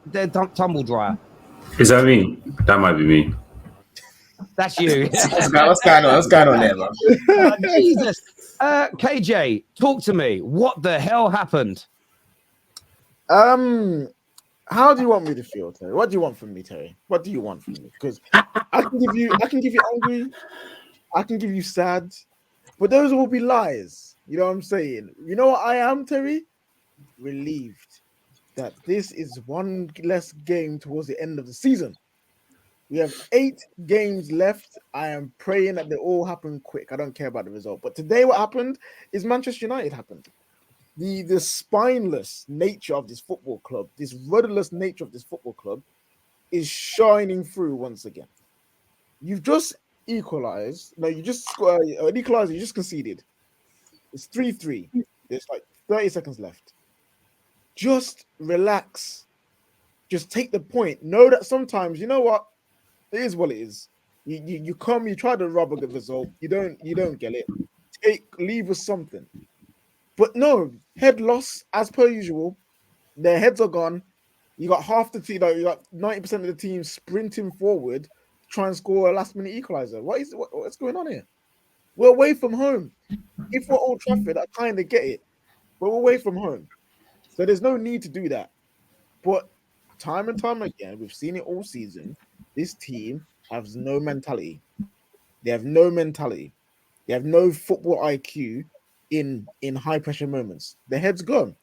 their tumble dryer. Is that me? That might be me. That's you. What's going on? What's going on there, man? Jesus. KJ, talk to me. What the hell happened? How do you want me to feel, Terry? What do you want from me, Terry? What do you want from me? Because I can give you angry, I can give you sad, but those will be lies. You know what I'm saying? You know what I am, Terry? Relieved that this is one less game towards the end of the season. We have 8 games left. I am praying that they all happen quick. I don't care about the result. But today, what happened is Manchester United happened. The spineless nature of this football club, this rudderless nature of this football club, is shining through once again. You've just equalized. No, you just an equalizer. You just conceded. It's 3-3. There's like 30 seconds left. Just relax. Just take the point. Know that sometimes, you know what? It is what it is. You come, you try to rob a good result. You don't get it. Leave us something. But no, head loss as per usual. Their heads are gone. You got half the team, you got 90% of the team sprinting forward to try and score a last minute equalizer. What's going on here? We're away from home. If we're Old Trafford, I kind of get it. But we're away from home. So there's no need to do that. But time and time again, we've seen it all season. This team has no mentality. They have no mentality. They have no football IQ in high pressure moments. Their heads gone.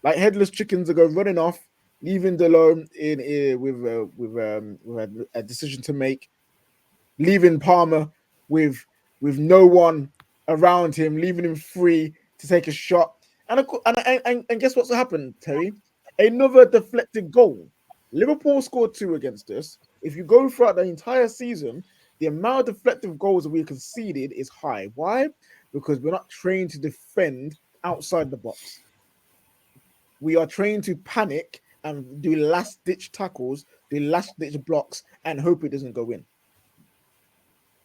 Like headless chickens are go running off, leaving Delone with a decision to make, leaving Palmer with no one around him, leaving him free to take a shot. And guess what's happened, Terry? Another deflected goal. Liverpool scored 2 against us. If you go throughout the entire season, the amount of deflective goals that we conceded is high. Why? Because we're not trained to defend outside the box. We are trained to panic and do last-ditch tackles, do last-ditch blocks, and hope it doesn't go in.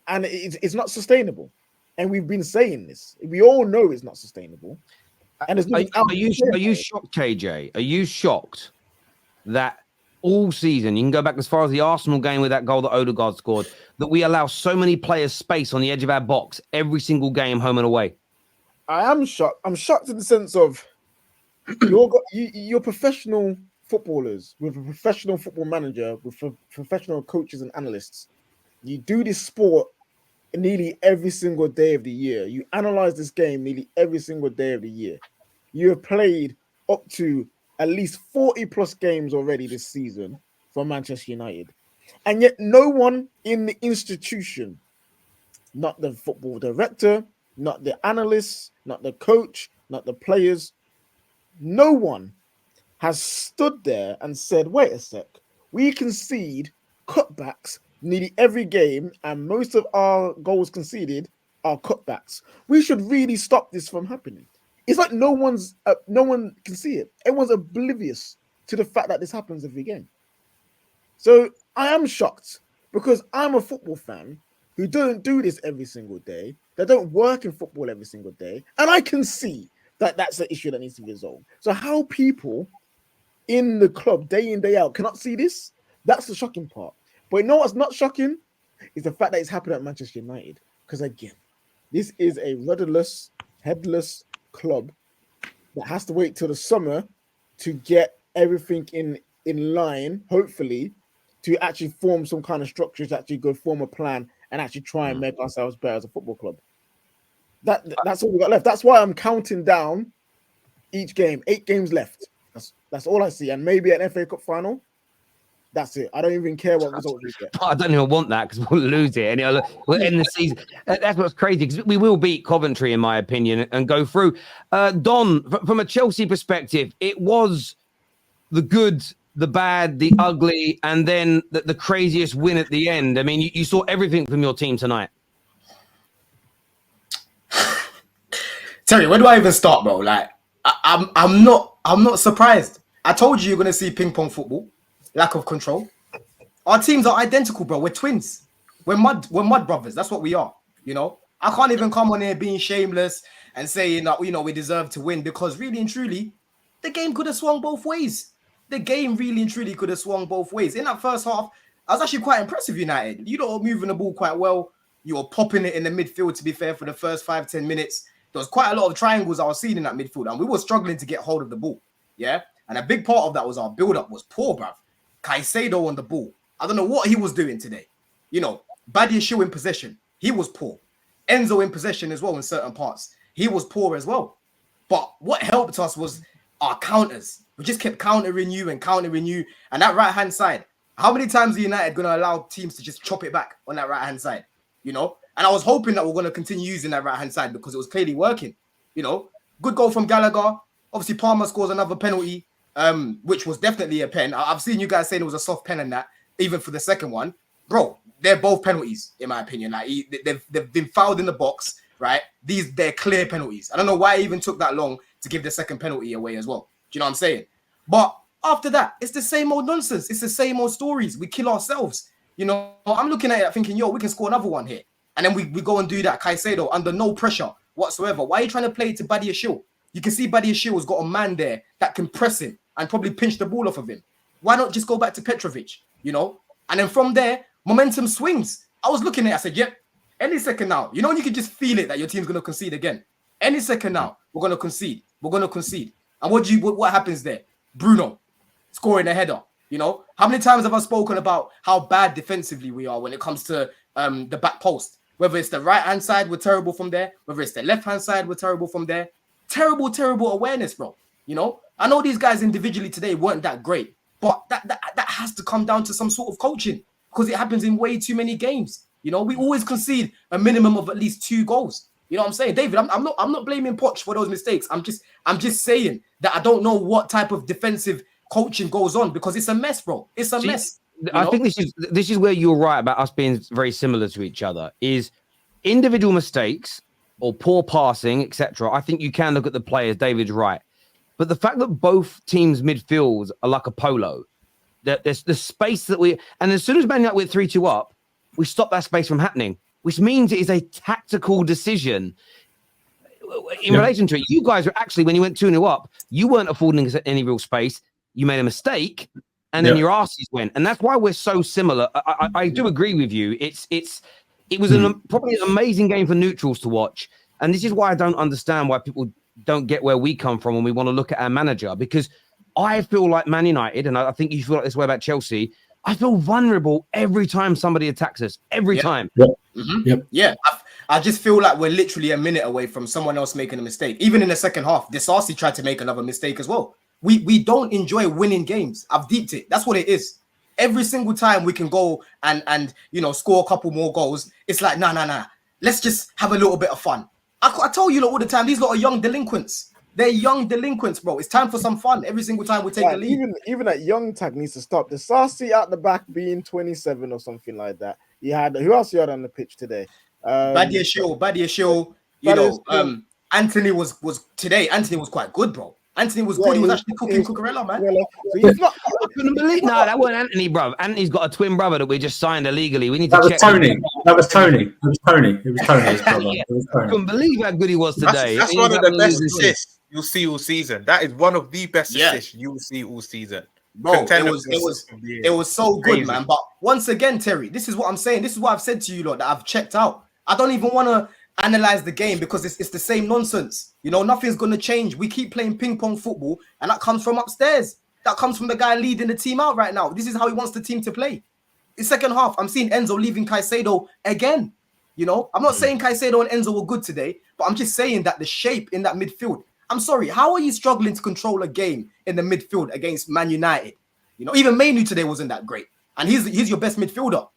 And it's not sustainable. And we've been saying this. We all know it's not sustainable. And are you shocked, KJ? Are you shocked that all season, you can go back as far as the Arsenal game with that goal that Odegaard scored, that we allow so many players space on the edge of our box every single game, home and away? I am shocked. I'm shocked in the sense of you're professional footballers with a professional football manager, with professional coaches and analysts. You do this sport nearly every single day of the year. You analyze this game nearly every single day of the year. You have played up to at least 40 plus games already this season for Manchester United. And yet no one in the institution, not the football director, not the analysts, not the coach, not the players, no one has stood there and said, wait a sec, we concede cutbacks nearly every game and most of our goals conceded are cutbacks. We should really stop this from happening. It's like no one can see it. Everyone's oblivious to the fact that this happens every game. So I am shocked because I'm a football fan who don't do this every single day. They don't work in football every single day. And I can see that that's the issue that needs to be resolved. So how people in the club day in, day out cannot see this, that's the shocking part. But you know what's not shocking? Is the fact that it's happened at Manchester United. Because again, this is a rudderless, headless club that has to wait till the summer to get everything in line, hopefully, to actually form some kind of structure, to actually go form a plan and actually try and make ourselves better as a football club. That's all we got left. That's why I'm counting down each game. 8 games left. That's all I see. And maybe an FA Cup final. That's it. I don't even care what result we get. I don't even want that because we'll lose it and we'll end the season. That's what's crazy because we will beat Coventry, in my opinion, and go through. Don, from a Chelsea perspective, it was the good, the bad, the ugly, and then the craziest win at the end. I mean, you saw everything from your team tonight. Terry, where do I even start, bro? Like, I'm not surprised. I told you you're gonna see ping pong football. Lack of control. Our teams are identical, bro. We're twins. We're mud brothers. That's what we are. You know, I can't even come on here being shameless and saying that we deserve to win because really and truly, the game could have swung both ways. the game really and truly could have swung both ways. In that first half, I was actually quite impressed with United. You know, moving the ball quite well. You were popping it in the midfield, to be fair, for the first 5-10 minutes. There was quite a lot of triangles I was seeing in that midfield, and we were struggling to get hold of the ball. Yeah. And a big part of that was our build-up was poor, bruv. Caicedo on the ball. I don't know what he was doing today. You know, Badiashile in possession. He was poor. Enzo in possession as well in certain parts. He was poor as well. But what helped us was our counters. We just kept countering you. And that right-hand side, how many times are United going to allow teams to just chop it back on that right-hand side? You know? And I was hoping that we're going to continue using that right-hand side because it was clearly working. You know? Good goal from Gallagher. Obviously, Palmer scores another penalty, which was definitely a pen. I've seen you guys saying it was a soft pen and that, even for the second one. Bro, they're both penalties, in my opinion. Like they've been fouled in the box, right? They're clear penalties. I don't know why it even took that long to give the second penalty away as well. Do you know what I'm saying? But after that, it's the same old nonsense. It's the same old stories. We kill ourselves. You know, I'm looking at it thinking, yo, we can score another one here. And then we go and do that. Caicedo under no pressure whatsoever. Why are you trying to play it to Badiashile? You can see Badiashile has got a man there that can press him and probably pinch the ball off of him. Why not just go back to Petrovic, you know? And then from there, momentum swings. I was looking at it, I said, yep, any second now. You know, when you can just feel it that your team's going to concede again. Any second now, we're going to concede. We're going to concede. And what happens there? Bruno scoring a header, you know? How many times have I spoken about how bad defensively we are when it comes to the back post? Whether it's the right-hand side, we're terrible from there. Whether it's the left-hand side, we're terrible from there. Terrible awareness, bro. You know, I know these guys individually today weren't that great, but that has to come down to some sort of coaching because it happens in way too many games. You know, we always concede a minimum of at least 2 goals. You know what I'm saying, David? I'm not blaming Poch for those mistakes. I'm just saying that I don't know what type of defensive coaching goes on because it's a mess, bro. It's a mess. I think this is where you're right about us being very similar to each other. Is individual mistakes or poor passing, etc. I think you can look at the players. David's right. But the fact that both teams' midfields are like a polo, that there's the space that and as soon as Man United went 3-2 up, we stop that space from happening, which means it is a tactical decision in relation to it. You guys were actually, when you went 2-0 up, you weren't affording us any real space. You made a mistake, and then your asses went. And that's why we're so similar. I do agree with you. It was probably an amazing game for neutrals to watch. And this is why I don't understand why people don't get where we come from when we want to look at our manager, because I feel like Man United, and I think you feel like this way about Chelsea, I feel vulnerable every time somebody attacks us. Every time. Yep. Mm-hmm. Yep. Yeah. I just feel like we're literally a minute away from someone else making a mistake. Even in the second half, Disasi tried to make another mistake as well. We don't enjoy winning games. I've deeped it. That's what it is. Every single time we can go and you know, score a couple more goals, it's like, nah. Let's just have a little bit of fun. I tell you all the time, these lot are young delinquents. They're young delinquents, bro. It's time for some fun. Every single time we take a lead. Even that young tag needs to stop. The Sassy at the back being 27 or something like that. Who else you had on the pitch today? Badiashile. You know, Anthony was quite good, bro. Anthony was good. He was actually cooking Cucurella, man. So I couldn't believe. No, that wasn't Anthony, bro. Anthony's got a twin brother that we just signed illegally. We need to check. That was Tony. It was Tony. Yeah. I couldn't believe how good he was today. That's one of the best assists you'll see all season. That is one of the best assists you will see all season. Bro, it was so good, man. But once again, Terry, this is what I'm saying. This is what I've said to you, lot, that I've checked out. I don't even want to analyze the game because it's the same nonsense. You know, nothing's going to change. We keep playing ping pong football, and that comes from upstairs. That comes from the guy leading the team out right now. This is how he wants the team to play. In second half, I'm seeing Enzo leaving Caicedo again. You know, I'm not saying Caicedo and Enzo were good today, but I'm just saying that the shape in that midfield. I'm sorry, how are you struggling to control a game in the midfield against Man United? You know, even Mainu today wasn't that great, and he's your best midfielder.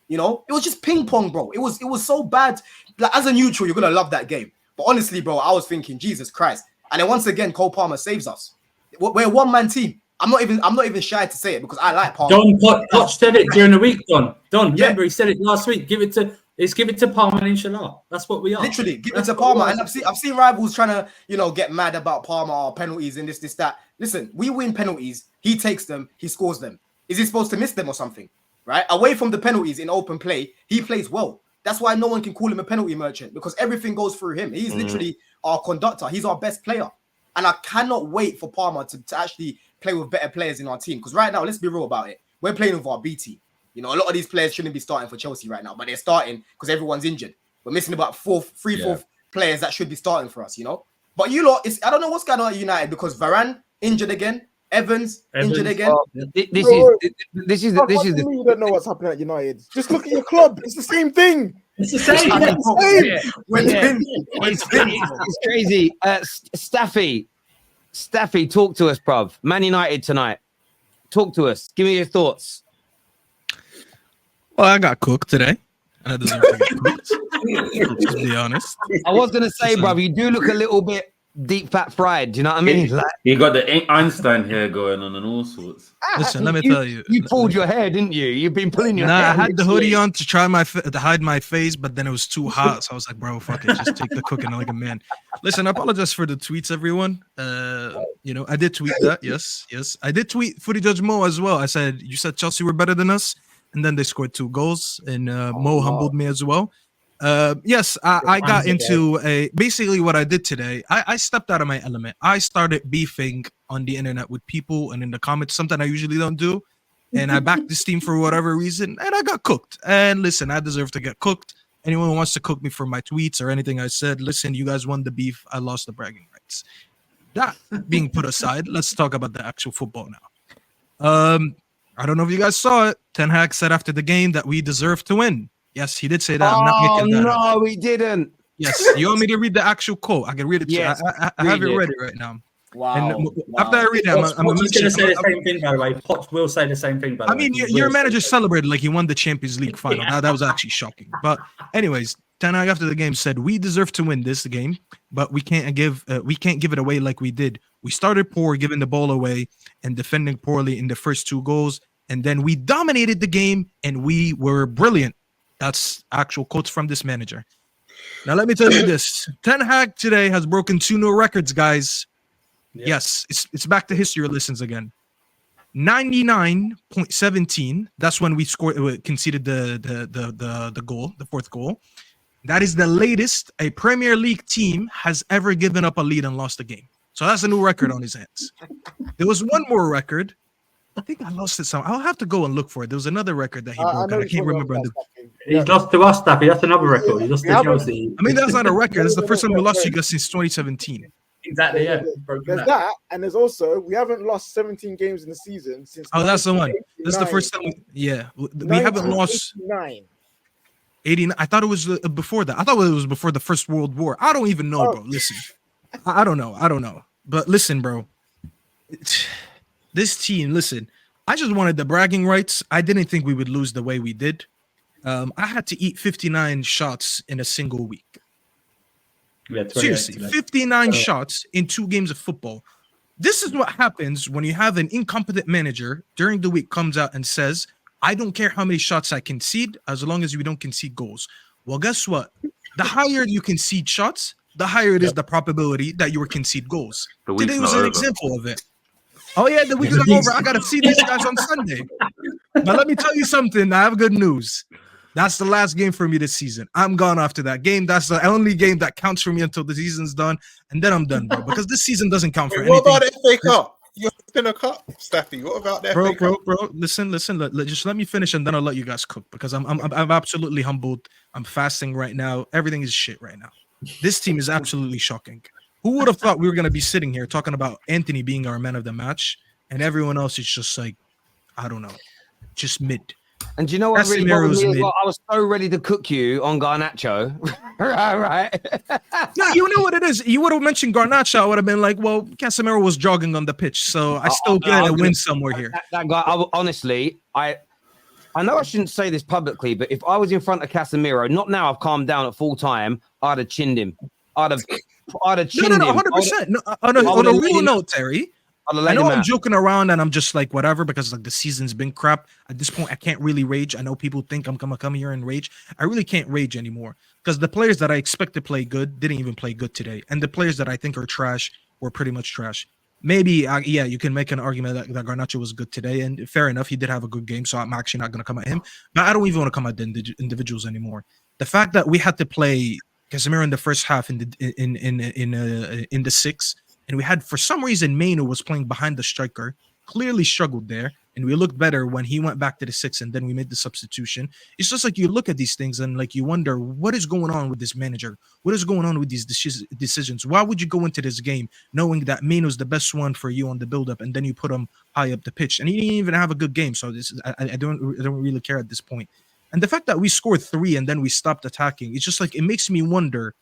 You know, it was just ping pong, bro. It was so bad. Like, as a neutral, you're gonna love that game. But honestly, bro, I was thinking, Jesus Christ. And then once again, Cole Palmer saves us. We're a one-man team. I'm not even shy to say it because I like Palmer. Don Poch said it during the week. Don, remember he said it last week. Give it to Palmer and inshallah. That's what we are. Literally, give it to Palmer. And I've seen rivals trying to, you know, get mad about Palmer or penalties and this, that. Listen, we win penalties. He takes them. He scores them. Is he supposed to miss them or something? Right? Away from the penalties in open play, he plays well. That's why no one can call him a penalty merchant, because everything goes through him. He's literally our conductor. He's our best player. And I cannot wait for Palmer to actually play with better players in our team. Because right now, let's be real about it. We're playing with our B team. You know, a lot of these players shouldn't be starting for Chelsea right now, but they're starting because everyone's injured. We're missing about three, four players that should be starting for us, you know. But you lot, I don't know what's going on at United because Varane injured again, Evans injured again. This is You don't know what's happening at United. Just look at your club. It's the same thing. It's the same. It's crazy. Staffy, talk to us, bruv. Man United tonight. Talk to us. Give me your thoughts. Well, I got cooked today, and I deserve to get cooked. To be honest, I was gonna say, bruv, you do look a little bit deep fat fried. Do you know what I mean? Like, you got the Einstein hair going on and all sorts. listen, let me tell you. You pulled your hair, didn't you? You've been pulling your hair. I had the hoodie on to try to hide my face, but then it was too hot, so I was like, bro, fuck it, just take the cooking like a man. Listen, I apologize for the tweets, everyone. You know, I did tweet that. Yes. I did tweet Footy Judge Mo as well. I said, you said Chelsea were better than us, and then they scored 2 goals, and Mo humbled me as well. Yes, I got into basically what I did today. I stepped out of my element. I started beefing on the internet with people and in the comments, something I usually don't do. And I backed this team for whatever reason, and I got cooked. And listen, I deserve to get cooked. Anyone who wants to cook me for my tweets or anything I said, listen, you guys won the beef. I lost the bragging rights. That being put aside, let's talk about the actual football now. I don't know if you guys saw it. Ten Hag said after the game that we deserve to win. Yes, he did say that. I'm not making that up. No, he didn't. Yes, you want me to read the actual quote? I can read it. Yes, I have it ready right now. Wow. And after I read it, I'm going to say the same thing, by the way. Potts will say the same thing, by the way. I mean, your manager celebrated like he won the Champions League final. That was actually shocking. But anyways, Ten Hag after the game said, we deserve to win this game, but we can't give it away like we did. We started poor, giving the ball away and defending poorly in the first 2 goals. And then we dominated the game and we were brilliant. That's actual quotes from this manager. Now, let me tell you this. Ten Hag today has broken 2 new records, guys. Yeah. Yes, it's back to history lessons again. 99.17. That's when we conceded the goal, the 4th goal. That is the latest a Premier League team has ever given up a lead and lost a game. So that's a new record on his hands. There was one more record. I think I lost it somewhere. I'll have to go and look for it. There was another record that he broke. I can't remember. He's lost to us, Staffy. That's another record. He lost to Chelsea. I mean, that's not a record. That's the first time we lost you guys since 2017. Exactly, yeah. There's that, and there's also, we haven't lost 17 games in the season since. Oh, that's the one. This is the first time. We haven't lost 89. I thought it was before that. I thought it was before the First World War. I don't even know, bro. Listen, I don't know. But listen, bro. This team, listen, I just wanted the bragging rights. I didn't think we would lose the way we did. I had to eat 59 shots in a single week. Seriously, 59 shots in 2 games of football. This is what happens when you have an incompetent manager during the week comes out and says, I don't care how many shots I concede as long as we don't concede goals. Well, guess what? The higher you concede shots, the higher it is the probability that you will concede goals. Today was an example of it. Oh, yeah, the week is over. I got to see these guys on Sunday. But let me tell you something. I have good news. That's the last game for me this season. I'm gone after that game. That's the only game that counts for me until the season's done. And then I'm done, bro. Because this season doesn't count for anything. What about the FA Cup? You're in a cup, Staffy. What about that? Bro, listen. Just let me finish and then I'll let you guys cook because I'm absolutely humbled. I'm fasting right now. Everything is shit right now. This team is absolutely shocking. Who would have thought we were going to be sitting here talking about Anthony being our man of the match and everyone else is just like, I don't know, just mid. And do you know what really bothered me as well? I was so ready to cook you on Garnacho. right. No, you know what it is. You would have mentioned Garnacho. I would have been like, well, Casemiro was jogging on the pitch, so I still get a win somewhere here. That guy, honestly, I know I shouldn't say this publicly, but if I was in front of Casemiro, not now I've calmed down at full time, I'd have chinned him. I'd have chinned him. 100%. No, on a real note, Terry, I know I'm joking around and I'm just like whatever because like the season's been crap. At this point, I can't really rage. I know people think I'm gonna come here and rage. I really can't rage anymore because the players that I expect to play good didn't even play good today, and the players that I think are trash were pretty much trash. Maybe, you can make an argument that Garnacho was good today, and fair enough, he did have a good game, so I'm actually not gonna come at him. But I don't even want to come at the individuals anymore. The fact that we had to play Casemiro in the first half in the 6. And we had, for some reason, Mainu was playing behind the striker. clearly struggled there. And we looked better when he went back to the 6 and then we made the substitution. It's just like you look at these things and like you wonder what is going on with this manager? What is going on with these decisions? Why would you go into this game knowing that Mino's the best one for you on the build-up and then you put him high up the pitch and he didn't even have a good game? So I don't really care at this point. And the fact that we scored 3 and then we stopped attacking, it's just like it makes me wonder,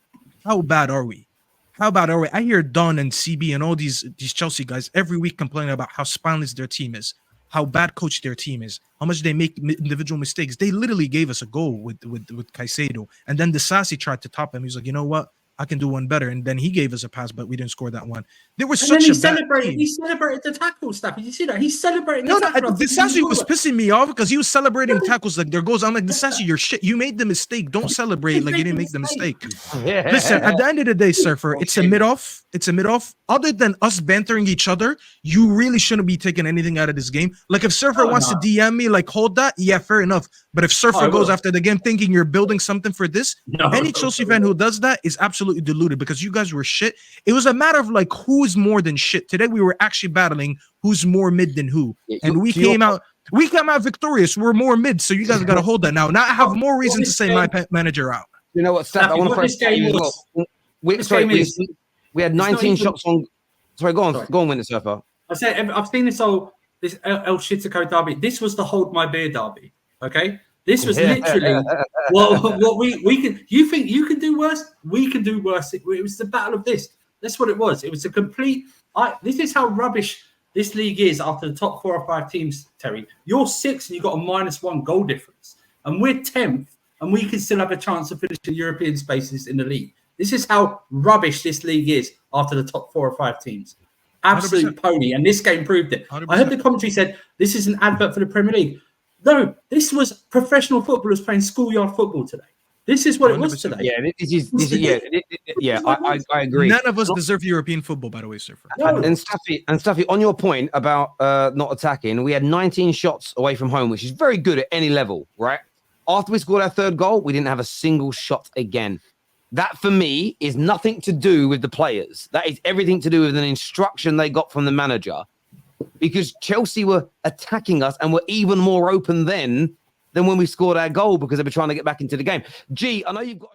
how bad are we? How bad are we? I hear Don and CB and all these Chelsea guys every week complaining about how spineless their team is, how bad coached their team is, how much they make individual mistakes. They literally gave us a goal with Caicedo, and then the Sassy tried to top him. He's like, you know what? I can do one better. And then he gave us a pass, but we didn't score that one. There was such a bad team. He celebrated the tackle stuff. Did you see that? He celebrated the tackle. The Sassy was pissing me off because he was celebrating tackles like their goals. I'm like, the Sassy, you're shit. You made the mistake. Don't celebrate like you didn't make the mistake. Yeah. Listen, at the end of the day, Surfer, it's a mid-off. It's a mid-off. Other than us bantering each other, you really shouldn't be taking anything out of this game. Like if Surfer wants to DM me, like hold that, yeah, fair enough. But if Surfer goes after the game thinking you're building something for this, any Chelsea fan who does that is absolutely deluded because you guys were shit. It was a matter of like who's more than shit. Today we were actually battling who's more mid than who, and we came out victorious. We're more mid, so you guys got to hold that now. Now I have more reason to say my manager out. You know what, Steph? I want to first tell you as well. We had 19 shots on. Sorry, go on, Winter Surfer. I said I've seen this El Shitico derby. This was the hold my beer derby. Okay, this was literally what we can. You think you can do worse? We can do worse. It was the battle of this. That's what it was. It was a complete. This is how rubbish this league is after the top 4 or 5 teams. Terry, you're 6th and you got a -1 goal difference, and we're 10th, and we can still have a chance of finishing European spaces in the league. This is how rubbish this league is after the top 4 or 5 teams. Absolute 100%. Pony, and this game proved it. 100%. I heard the commentary said this is an advert for the Premier League. No, this was professional footballers playing schoolyard football today. This is what 100%. It was today. Yeah, I agree. None of us deserve European football, by the way, Surfer. No. And Stuffy, on your point about not attacking, we had 19 shots away from home, which is very good at any level, right? After we scored our 3rd goal, we didn't have a single shot again. That, for me, is nothing to do with the players. That is everything to do with an instruction they got from the manager. Because Chelsea were attacking us and were even more open then than when we scored our goal because they were trying to get back into the game. G, I know you've got...